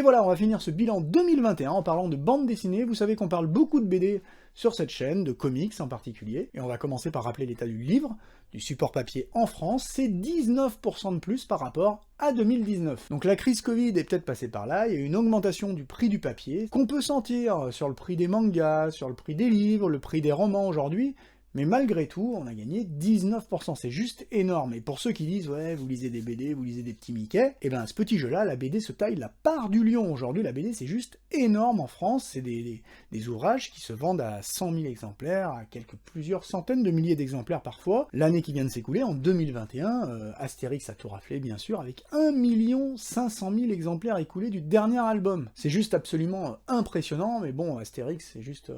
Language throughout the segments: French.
Et voilà, on va finir ce bilan 2021 en parlant de bande dessinée. Vous savez qu'on parle beaucoup de BD sur cette chaîne, de comics en particulier. Et on va commencer par rappeler l'état du livre, du support papier en France, c'est 19% de plus par rapport à 2019. Donc la crise Covid est peut-être passée par là, il y a une augmentation du prix du papier, qu'on peut sentir sur le prix des mangas, sur le prix des livres, le prix des romans aujourd'hui, mais malgré tout, on a gagné 19%, c'est juste énorme. Et pour ceux qui disent « ouais, vous lisez des BD, vous lisez des petits Mickey », et ben ce petit jeu-là, la BD se taille la part du lion. Aujourd'hui, la BD, c'est juste énorme en France, c'est des ouvrages qui se vendent à 100 000 exemplaires, à plusieurs centaines de milliers d'exemplaires parfois. L'année qui vient de s'écouler, en 2021, Astérix a tout raflé, bien sûr, avec 1 500 000 exemplaires écoulés du dernier album. C'est juste absolument impressionnant, mais bon, Astérix, c'est juste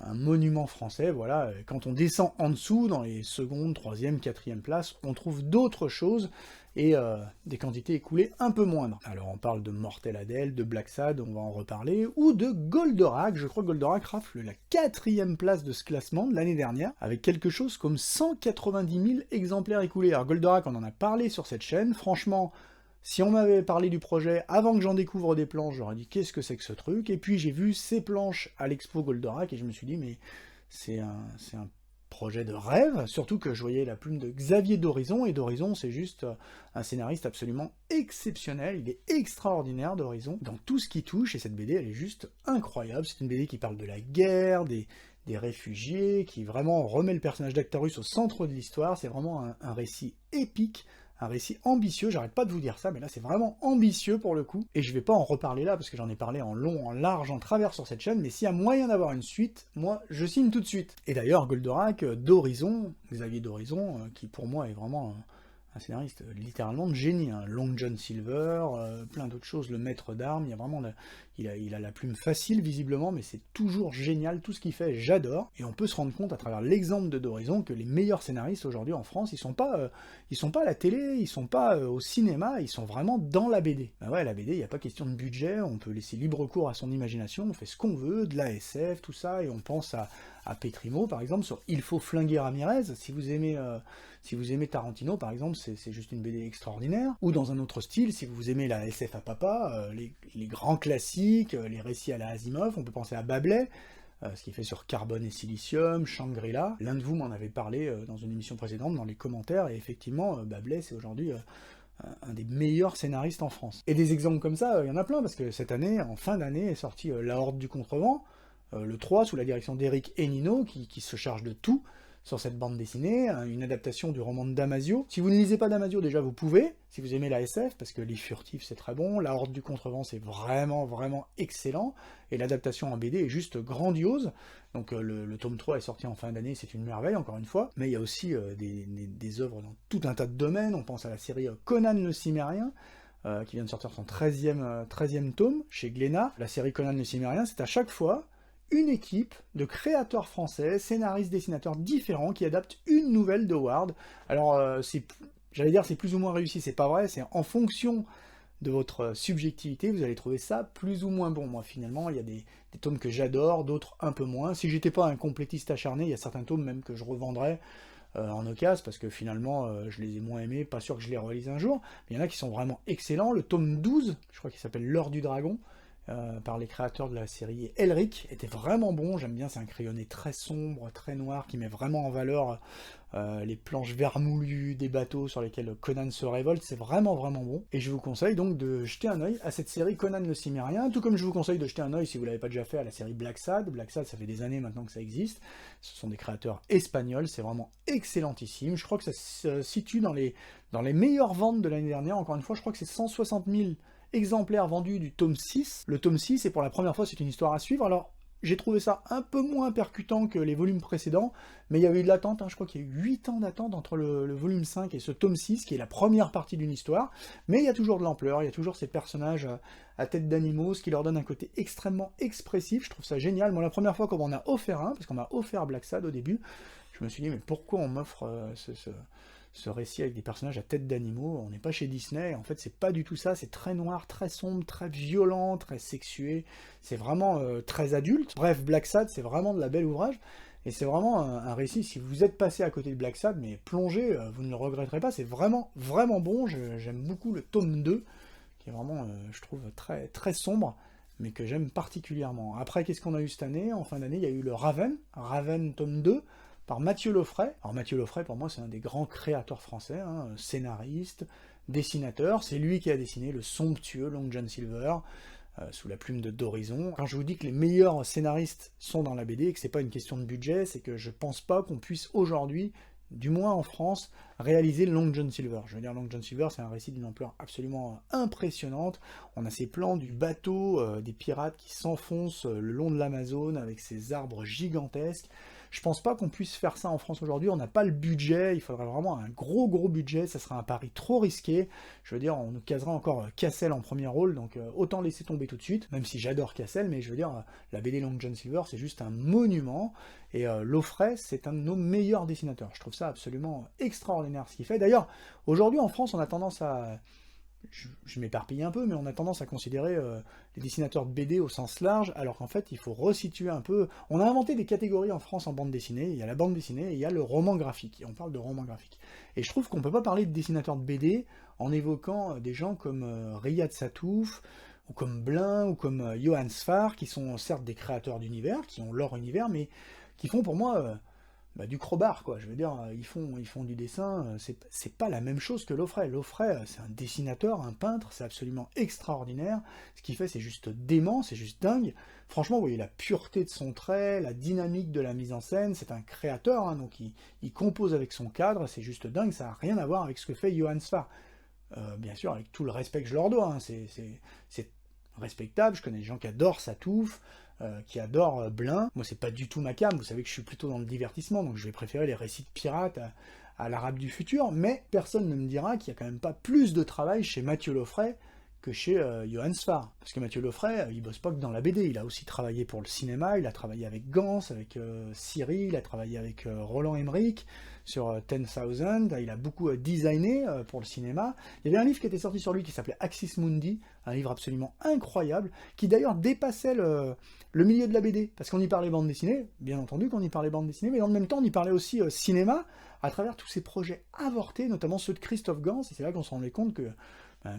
un monument français, voilà. Quand on descend en dessous, dans les secondes, troisième, quatrième places, on trouve d'autres choses, et des quantités écoulées un peu moindres. Alors on parle de Mortel Adèle, de Black Sad, on va en reparler, ou de Goldorak. Je crois que Goldorak rafle la 4e place de ce classement de l'année dernière, avec quelque chose comme 190 000 exemplaires écoulés. Alors Goldorak, on en a parlé sur cette chaîne, franchement, si on m'avait parlé du projet avant que j'en découvre des planches, j'aurais dit qu'est-ce que c'est que ce truc, et puis j'ai vu ces planches à l'expo Goldorak, et je me suis dit mais c'est un projet de rêve, surtout que je voyais la plume de Xavier d'Horizon, et d'Horizon c'est juste un scénariste absolument exceptionnel, il est extraordinaire d'Horizon, dans tout ce qui touche, et cette BD elle est juste incroyable, c'est une BD qui parle de la guerre, des réfugiés, qui vraiment remet le personnage d'Actarus au centre de l'histoire, c'est vraiment un récit épique, un récit ambitieux, j'arrête pas de vous dire ça, mais là c'est vraiment ambitieux pour le coup, et je vais pas en reparler là, parce que j'en ai parlé en long, en large, en travers sur cette chaîne, mais s'il y a moyen d'avoir une suite, moi je signe tout de suite. Et d'ailleurs, Goldorak, d'Horizon, Xavier d'Horizon, qui pour moi est vraiment un scénariste littéralement de génie, hein. Long John Silver, plein d'autres choses, le maître d'armes, il y a vraiment il a la plume facile visiblement, mais c'est toujours génial, tout ce qu'il fait, j'adore, et on peut se rendre compte à travers l'exemple de d'Horizon que les meilleurs scénaristes aujourd'hui en France, ils sont pas à la télé, ils sont pas au cinéma, ils sont vraiment dans la BD. Ben ouais, la BD, il n'y a pas question de budget, on peut laisser libre cours à son imagination, on fait ce qu'on veut, de la SF, tout ça, et on pense à Pétrimo, par exemple, sur Il faut flinguer Ramirez, si vous aimez Tarantino, par exemple, c'est juste une BD extraordinaire, ou dans un autre style, si vous aimez la SF à papa, les grands classiques, les récits à la Asimov, on peut penser à Babelais, ce qu'il fait sur Carbone et Silicium, Shangri-La. L'un de vous m'en avait parlé dans une émission précédente, dans les commentaires, et effectivement, Babelais, c'est aujourd'hui un des meilleurs scénaristes en France. Et des exemples comme ça, il y en a plein, parce que cette année, en fin d'année, est sorti La Horde du Contrevent, le 3, sous la direction d'Éric Hénino, qui se charge de tout sur cette bande dessinée, une adaptation du roman de Damasio. Si vous ne lisez pas Damasio, déjà vous pouvez, si vous aimez la SF, parce que Les Furtifs c'est très bon, La Horde du Contrevent c'est vraiment, vraiment excellent, et l'adaptation en BD est juste grandiose. Donc le tome 3 est sorti en fin d'année, c'est une merveille, encore une fois, mais il y a aussi des œuvres dans tout un tas de domaines, on pense à la série Conan le Cimérien, qui vient de sortir son 13e tome, chez Glénat. La série Conan le Cimérien, c'est à chaque fois une équipe de créateurs français, scénaristes, dessinateurs différents qui adaptent une nouvelle de Howard. Alors, j'allais dire c'est plus ou moins réussi, c'est pas vrai, c'est en fonction de votre subjectivité, vous allez trouver ça plus ou moins bon. Moi, finalement, il y a des tomes que j'adore, d'autres un peu moins. Si j'étais pas un complétiste acharné, il y a certains tomes même que je revendrais en occasion, parce que finalement, je les ai moins aimés, pas sûr que je les relise un jour. Mais il y en a qui sont vraiment excellents. Le tome 12, je crois qu'il s'appelle L'Heure du Dragon, par les créateurs de la série Elric, était vraiment bon, j'aime bien, c'est un crayonné très sombre, très noir, qui met vraiment en valeur les planches vermoulues des bateaux sur lesquels Conan se révolte, c'est vraiment vraiment bon, et je vous conseille donc de jeter un œil à cette série Conan le Cimérien, tout comme je vous conseille de jeter un œil, si vous l'avez pas déjà fait, à la série Black Sad. Black Sad, ça fait des années maintenant que ça existe, ce sont des créateurs espagnols, c'est vraiment excellentissime, je crois que ça se situe dans les meilleures ventes de l'année dernière, encore une fois, je crois que c'est 160 000 exemplaires vendus du tome 6. Le tome 6, et pour la première fois, c'est une histoire à suivre. Alors, j'ai trouvé ça un peu moins percutant que les volumes précédents, mais il y avait eu de l'attente, hein. Je crois qu'il y a eu 8 ans d'attente entre le volume 5 et ce tome 6, qui est la première partie d'une histoire, mais il y a toujours de l'ampleur, il y a toujours ces personnages à tête d'animaux, ce qui leur donne un côté extrêmement expressif, je trouve ça génial. Moi, la première fois qu'on m'en a offert un, parce qu'on m'a offert Black Sad au début, je me suis dit, mais pourquoi on m'offre ce récit avec des personnages à tête d'animaux, on n'est pas chez Disney, en fait c'est pas du tout ça, c'est très noir, très sombre, très violent, très sexué, c'est vraiment très adulte. Bref, Black Sad, c'est vraiment de la belle ouvrage, et c'est vraiment un récit, si vous êtes passé à côté de Black Sad, mais plongez, vous ne le regretterez pas, c'est vraiment, vraiment bon, j'aime beaucoup le tome 2, qui est vraiment, je trouve, très, très sombre, mais que j'aime particulièrement. Après, qu'est-ce qu'on a eu cette année? En fin d'année, il y a eu le Raven tome 2, par Mathieu Laufray. Alors Mathieu Laufray, pour moi, c'est un des grands créateurs français, hein, scénariste, dessinateur. C'est lui qui a dessiné le somptueux Long John Silver, sous la plume de Dorison. Quand je vous dis que les meilleurs scénaristes sont dans la BD, et que c'est pas une question de budget, c'est que je pense pas qu'on puisse aujourd'hui, du moins en France, réaliser Long John Silver. Je veux dire, Long John Silver, c'est un récit d'une ampleur absolument impressionnante. On a ces plans du bateau, des pirates qui s'enfoncent le long de l'Amazone, avec ces arbres gigantesques. Je pense pas qu'on puisse faire ça en France aujourd'hui, on n'a pas le budget, il faudrait vraiment un gros budget, ça serait un pari trop risqué. Je veux dire, on nous caserait encore Cassel en premier rôle, donc autant laisser tomber tout de suite, même si j'adore Cassel, mais je veux dire, la BD Long John Silver, c'est juste un monument, et Laufray, c'est un de nos meilleurs dessinateurs. Je trouve ça absolument extraordinaire ce qu'il fait. D'ailleurs, aujourd'hui en France, on a tendance à... Je m'éparpille un peu, mais on a tendance à considérer les dessinateurs de BD au sens large, alors qu'en fait, il faut resituer un peu... On a inventé des catégories en France en bande dessinée, il y a la bande dessinée et il y a le roman graphique, et on parle de roman graphique. Et je trouve qu'on peut pas parler de dessinateurs de BD en évoquant des gens comme Riyad Satouf, ou comme Blin, ou comme Johan Sfar, qui sont certes des créateurs d'univers, qui ont leur univers, mais qui font pour moi... du crowbar, quoi. Je veux dire, ils font du dessin, c'est pas la même chose que Laufray. Laufray, c'est un dessinateur, un peintre, c'est absolument extraordinaire. Ce qu'il fait, c'est juste dément, c'est juste dingue. Franchement, vous voyez la pureté de son trait, la dynamique de la mise en scène, c'est un créateur, hein, donc il compose avec son cadre, c'est juste dingue, ça n'a rien à voir avec ce que fait Johan Sfar. Bien sûr, avec tout le respect que je leur dois, hein, c'est respectable, je connais des gens qui adorent Satouf, qui adorent Blin. Moi, c'est pas du tout ma came, vous savez que je suis plutôt dans le divertissement, donc je vais préférer les récits de pirates à l'Arabe du futur, mais personne ne me dira qu'il y a quand même pas plus de travail chez Mathieu Laufray que chez Johan Sfar. Parce que Mathieu Laufray, il bosse pas que dans la BD, il a aussi travaillé pour le cinéma, il a travaillé avec Gans, avec Siri, il a travaillé avec Roland Emmerich sur 10,000, il a beaucoup designé pour le cinéma. Il y avait un livre qui était sorti sur lui qui s'appelait Axis Mundi, un livre absolument incroyable, qui d'ailleurs dépassait le milieu de la BD, parce qu'on y parlait bande dessinée, bien entendu qu'on y parlait bande dessinée, mais dans le même temps on y parlait aussi cinéma, à travers tous ces projets avortés, notamment ceux de Christophe Gans, et c'est là qu'on se rendait compte que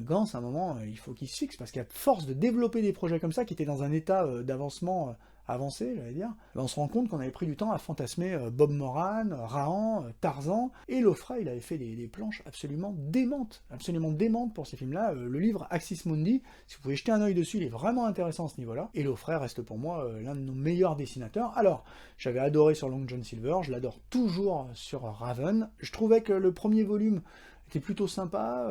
Gans, à un moment, il faut qu'il se fixe, parce qu'à force de développer des projets comme ça, qui étaient dans un état d'avancement avancé, j'allais dire, on se rend compte qu'on avait pris du temps à fantasmer Bob Moran, Rahan, Tarzan, et Laufray, il avait fait des planches absolument démentes pour ces films-là. Le livre Axis Mundi, si vous pouvez jeter un œil dessus, il est vraiment intéressant à ce niveau-là, et Laufray reste pour moi l'un de nos meilleurs dessinateurs. Alors, j'avais adoré sur Long John Silver, je l'adore toujours sur Raven, je trouvais que le premier volume était plutôt sympa,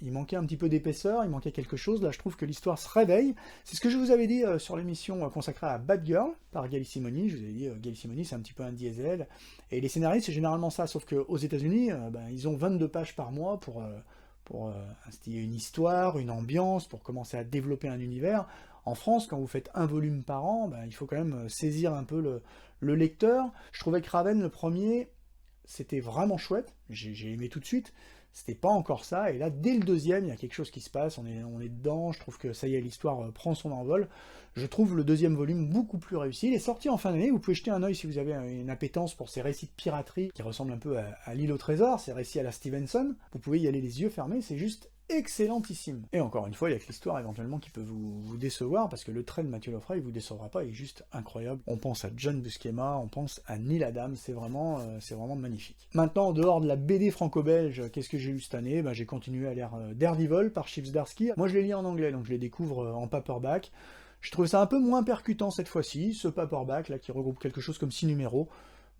il manquait un petit peu d'épaisseur, il manquait quelque chose. Là, je trouve que l'histoire se réveille. C'est ce que je vous avais dit sur l'émission consacrée à Bad Girl, par Gail Simoni. Je vous avais dit, Gail Simoni, c'est un petit peu un diesel. Et les scénaristes, c'est généralement ça, sauf qu'aux États-Unis, ils ont 22 pages par mois pour instiller une histoire, une ambiance, pour commencer à développer un univers. En France, quand vous faites un volume par an, il faut quand même saisir un peu le lecteur. Je trouvais que Raven, le premier, c'était vraiment chouette. J'ai aimé tout de suite. C'était pas encore ça, et là, dès le deuxième, il y a quelque chose qui se passe, on est dedans, je trouve que ça y est, l'histoire prend son envol. Je trouve le deuxième volume beaucoup plus réussi. Il est sorti en fin d'année, vous pouvez jeter un œil si vous avez une appétence pour ces récits de piraterie qui ressemblent un peu à l'île au trésor, ces récits à la Stevenson. Vous pouvez y aller les yeux fermés, c'est juste excellentissime. Et encore une fois, il y a que l'histoire éventuellement qui peut vous décevoir, parce que le trait de Mathieu Laufray, il vous décevra pas, il est juste incroyable. On pense à John Buscema, on pense à Neil Adams, c'est vraiment magnifique. Maintenant, en dehors de la BD franco-belge, qu'est-ce que j'ai eu cette année? J'ai continué à lire Daredevil par Chips Darsky. Moi, je l'ai lu en anglais, donc je les découvre en paperback. Je trouve ça un peu moins percutant cette fois-ci, ce paperback là qui regroupe quelque chose comme 6 numéros.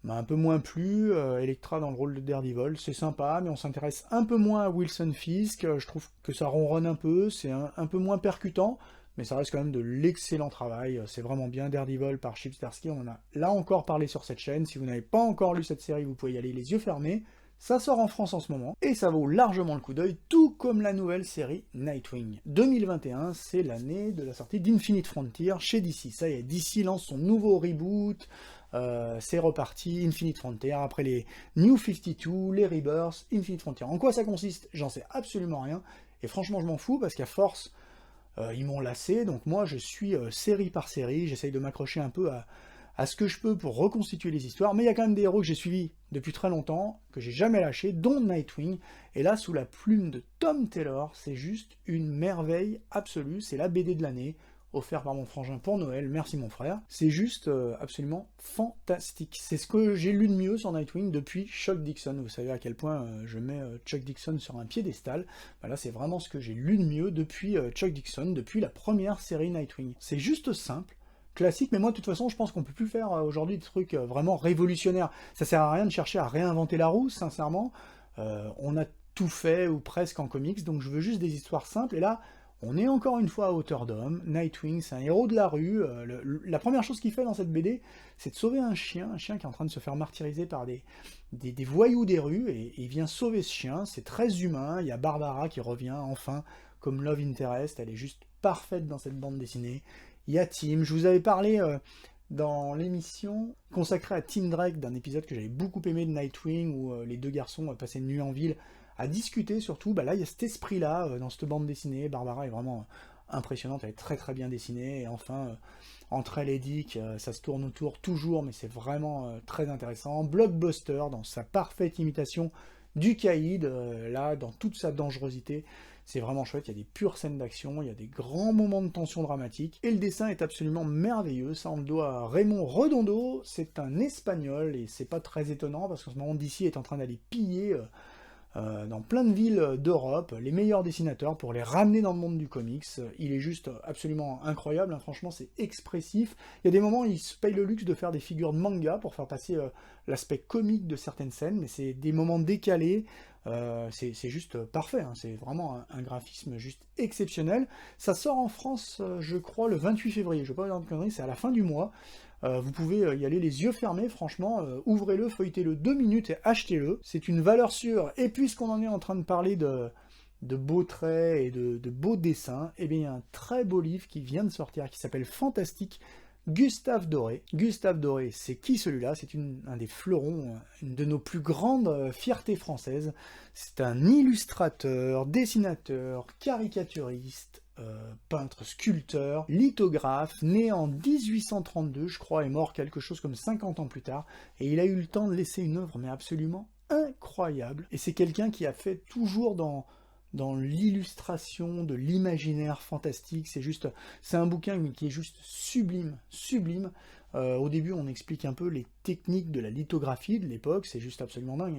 M'a un peu moins plu, Elektra dans le rôle de Daredevil, c'est sympa, mais on s'intéresse un peu moins à Wilson Fisk, je trouve que ça ronronne un peu, c'est un peu moins percutant, mais ça reste quand même de l'excellent travail, c'est vraiment bien. Daredevil par Chip Zdarsky, on en a là encore parlé sur cette chaîne. Si vous n'avez pas encore lu cette série, vous pouvez y aller les yeux fermés. Ça sort en France en ce moment, et ça vaut largement le coup d'œil, tout comme la nouvelle série Nightwing. 2021, c'est l'année de la sortie d'Infinite Frontier chez DC. Ça y est, DC lance son nouveau reboot, c'est reparti, Infinite Frontier, après les New 52, les Rebirths, Infinite Frontier. En quoi ça consiste? J'en sais absolument rien, et franchement je m'en fous, parce qu'à force, ils m'ont lassé, donc moi je suis série par série, j'essaye de m'accrocher un peu à à ce que je peux pour reconstituer les histoires, mais il y a quand même des héros que j'ai suivis depuis très longtemps, que j'ai jamais lâchés, dont Nightwing, et là, sous la plume de Tom Taylor, c'est juste une merveille absolue, c'est la BD de l'année, offert par mon frangin pour Noël, merci mon frère. C'est juste absolument fantastique. C'est ce que j'ai lu de mieux sur Nightwing depuis Chuck Dixon. Vous savez à quel point je mets Chuck Dixon sur un piédestal. Là, c'est vraiment ce que j'ai lu de mieux depuis Chuck Dixon, depuis la première série Nightwing. C'est juste simple, classique, mais moi de toute façon je pense qu'on peut plus faire aujourd'hui des trucs vraiment révolutionnaires. Ça sert à rien de chercher à réinventer la roue, sincèrement. On a tout fait, ou presque en comics, donc je veux juste des histoires simples, et là, on est encore une fois à hauteur d'homme. Nightwing, c'est un héros de la rue. La première chose qu'il fait dans cette BD, c'est de sauver un chien qui est en train de se faire martyriser par des voyous des rues, et il vient sauver ce chien. C'est très humain. Il y a Barbara qui revient enfin comme Love Interest. Elle est juste parfaite dans cette bande dessinée. Il y a Tim. Je vous avais parlé dans l'émission consacrée à Tim Drake d'un épisode que j'avais beaucoup aimé de Nightwing, où les deux garçons passaient une nuit en ville à discuter surtout. Là, il y a cet esprit-là dans cette bande dessinée. Barbara est vraiment impressionnante, elle est très très bien dessinée, et enfin, entre elle et Dick, ça se tourne autour toujours, mais c'est vraiment très intéressant. Blockbuster, dans sa parfaite imitation du caïd, là, dans toute sa dangerosité, c'est vraiment chouette, il y a des pures scènes d'action, il y a des grands moments de tension dramatique, et le dessin est absolument merveilleux. Ça on le doit à Raymond Redondo, c'est un Espagnol, et c'est pas très étonnant, parce qu'en ce moment DC est en train d'aller piller dans plein de villes d'Europe, les meilleurs dessinateurs pour les ramener dans le monde du comics. Il est juste absolument incroyable, hein. Franchement c'est expressif. Il y a des moments où il se paye le luxe de faire des figures de manga pour faire passer l'aspect comique de certaines scènes, mais c'est des moments décalés, c'est juste parfait, hein. C'est vraiment un graphisme juste exceptionnel. Ça sort en France, je crois, le 28 février, je ne vais pas dire de conneries, c'est à la fin du mois. Vous pouvez y aller les yeux fermés, franchement, ouvrez-le, feuilletez-le 2 minutes et achetez-le. C'est une valeur sûre, et puisqu'on en est en train de parler de beaux traits et de beaux dessins, eh bien il y a un très beau livre qui vient de sortir, qui s'appelle Fantastique, Gustave Doré. Gustave Doré, c'est qui celui-là? C'est un des fleurons, une de nos plus grandes fiertés françaises. C'est un illustrateur, dessinateur, caricaturiste, peintre, sculpteur, lithographe, né en 1832, je crois, et mort quelque chose comme 50 ans plus tard, et il a eu le temps de laisser une œuvre mais absolument incroyable. Et c'est quelqu'un qui a fait toujours dans l'illustration de l'imaginaire fantastique. C'est un bouquin qui est juste sublime, sublime. Au début, on explique un peu les techniques de la lithographie de l'époque, c'est juste absolument dingue.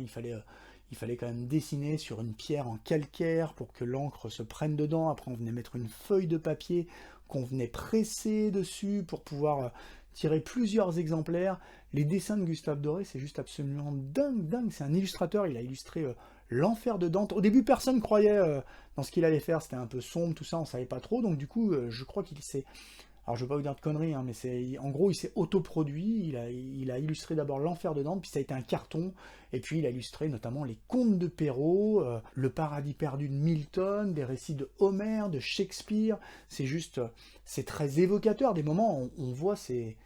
Il fallait quand même dessiner sur une pierre en calcaire pour que l'encre se prenne dedans. Après, on venait mettre une feuille de papier qu'on venait presser dessus pour pouvoir tirer plusieurs exemplaires. Les dessins de Gustave Doré, c'est juste absolument dingue. C'est un illustrateur, il a illustré l'Enfer de Dante. Au début, personne croyait dans ce qu'il allait faire, c'était un peu sombre, tout ça, on savait pas trop. Donc du coup, je crois qu'il s'est... Alors je ne vais pas vous dire de conneries, hein, mais en gros il s'est autoproduit, il a illustré d'abord l'Enfer de Dante, puis ça a été un carton, et puis il a illustré notamment les Contes de Perrault, le Paradis perdu de Milton, des récits de Homère, de Shakespeare. C'est très évocateur, des moments où on voit ces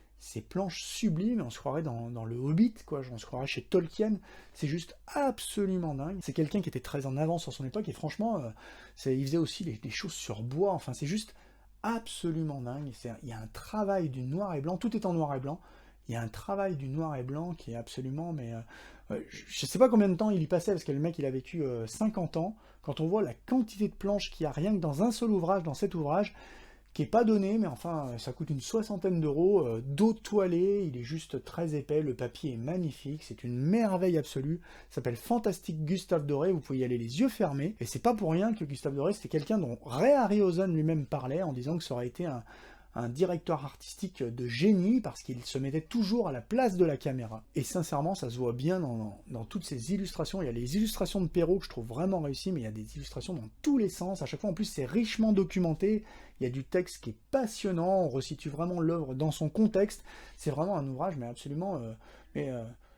planches sublimes, on se croirait dans le Hobbit, quoi, on se croirait chez Tolkien. C'est juste absolument dingue. C'est quelqu'un qui était très en avance sur son époque, et franchement, il faisait aussi des choses sur bois, enfin c'est juste absolument dingue. Il y a un travail du noir et blanc, tout est en noir et blanc, il y a un travail du noir et blanc qui est absolument, mais je sais pas combien de temps il y passait, parce que le mec il a vécu 50 ans, quand on voit la quantité de planches qu'il y a rien que dans un seul ouvrage, dans cet ouvrage, qui est pas donné, mais enfin ça coûte une 60aine d'euros, dos toilé, il est juste très épais, le papier est magnifique, c'est une merveille absolue, ça s'appelle Fantastique Gustave Doré, vous pouvez y aller les yeux fermés, et c'est pas pour rien que Gustave Doré c'était quelqu'un dont Ray Harryhausen lui-même parlait, en disant que ça aurait été un directeur artistique de génie, parce qu'il se mettait toujours à la place de la caméra. Et sincèrement, ça se voit bien dans toutes ces illustrations. Il y a les illustrations de Perrault que je trouve vraiment réussies, mais il y a des illustrations dans tous les sens. À chaque fois, en plus, c'est richement documenté. Il y a du texte qui est passionnant. On resitue vraiment l'œuvre dans son contexte. C'est vraiment un ouvrage, mais absolument...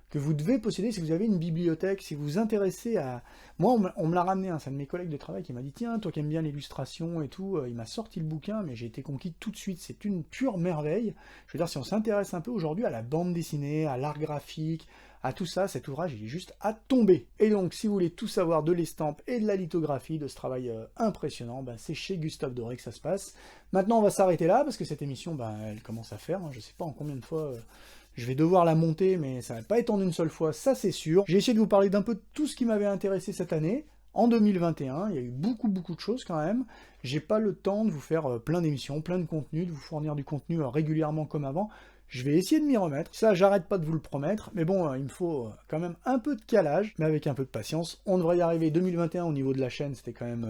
que vous devez posséder si vous avez une bibliothèque, si vous vous intéressez à... Moi, on me l'a ramené, hein, c'est un de mes collègues de travail qui m'a dit « Tiens, toi qui aimes bien l'illustration et tout », il m'a sorti le bouquin, mais j'ai été conquis tout de suite, c'est une pure merveille. Je veux dire, si on s'intéresse un peu aujourd'hui à la bande dessinée, à l'art graphique, à tout ça, cet ouvrage, il est juste à tomber. Et donc, si vous voulez tout savoir de l'estampe et de la lithographie, de ce travail impressionnant, c'est chez Gustave Doré que ça se passe. Maintenant, on va s'arrêter là, parce que cette émission, elle commence à faire, hein, je sais pas en combien de fois... Je vais devoir la monter, mais ça va pas être en une seule fois, ça c'est sûr. J'ai essayé de vous parler d'un peu de tout ce qui m'avait intéressé cette année. En 2021, il y a eu beaucoup de choses quand même. J'ai pas le temps de vous faire plein d'émissions, plein de contenus, de vous fournir du contenu régulièrement comme avant. Je vais essayer de m'y remettre. Ça, j'arrête pas de vous le promettre. Mais bon, il me faut quand même un peu de calage, mais avec un peu de patience. On devrait y arriver. 2021 au niveau de la chaîne, c'était quand même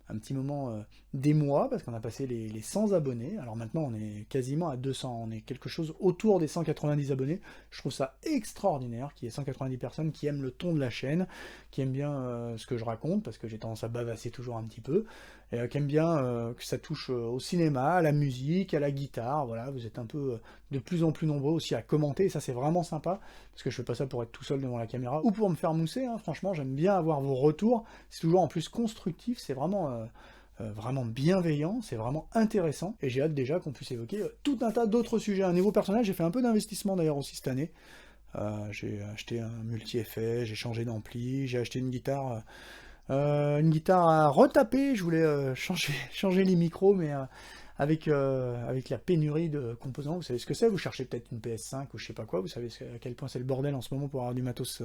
un petit moment des mois, parce qu'on a passé les 100 abonnés. Alors maintenant, on est quasiment à 200. On est quelque chose autour des 190 abonnés. Je trouve ça extraordinaire qu'il y ait 190 personnes qui aiment le ton de la chaîne, qui aiment bien ce que je raconte, parce que j'ai tendance à bavasser toujours un petit peu, et qui aiment bien que ça touche au cinéma, à la musique, à la guitare. Voilà, vous êtes un peu de plus en plus nombreux aussi à commenter, et ça c'est vraiment sympa, parce que je fais pas ça pour être tout seul devant la caméra, ou pour me faire mousser, hein. Franchement, j'aime bien avoir vos retours. C'est toujours en plus constructif, c'est vraiment... vraiment bienveillant, c'est vraiment intéressant, et j'ai hâte déjà qu'on puisse évoquer tout un tas d'autres sujets. À niveau personnel, j'ai fait un peu d'investissement d'ailleurs aussi cette année. J'ai acheté un multi-effet, j'ai changé d'ampli, j'ai acheté une guitare à retaper. Je voulais changer les micros, mais avec la pénurie de composants, vous savez ce que c'est, vous cherchez peut-être une PS5 ou je sais pas quoi, vous savez à quel point c'est le bordel en ce moment pour avoir du matos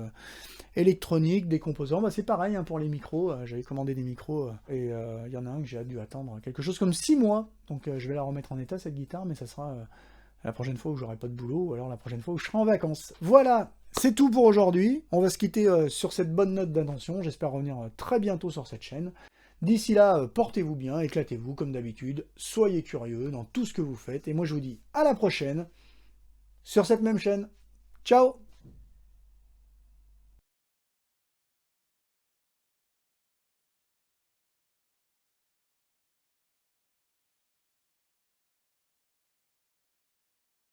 électronique, des composants. Bah, c'est pareil hein, pour les micros, j'avais commandé des micros, et il y en a un que j'ai dû attendre quelque chose comme 6 mois, donc je vais la remettre en état cette guitare, mais ça sera la prochaine fois où j'aurai pas de boulot, ou alors la prochaine fois où je serai en vacances. Voilà, c'est tout pour aujourd'hui. On va se quitter sur cette bonne note d'intention. J'espère revenir très bientôt sur cette chaîne. D'ici là, portez-vous bien, éclatez-vous comme d'habitude, soyez curieux dans tout ce que vous faites, et moi je vous dis à la prochaine sur cette même chaîne. Ciao!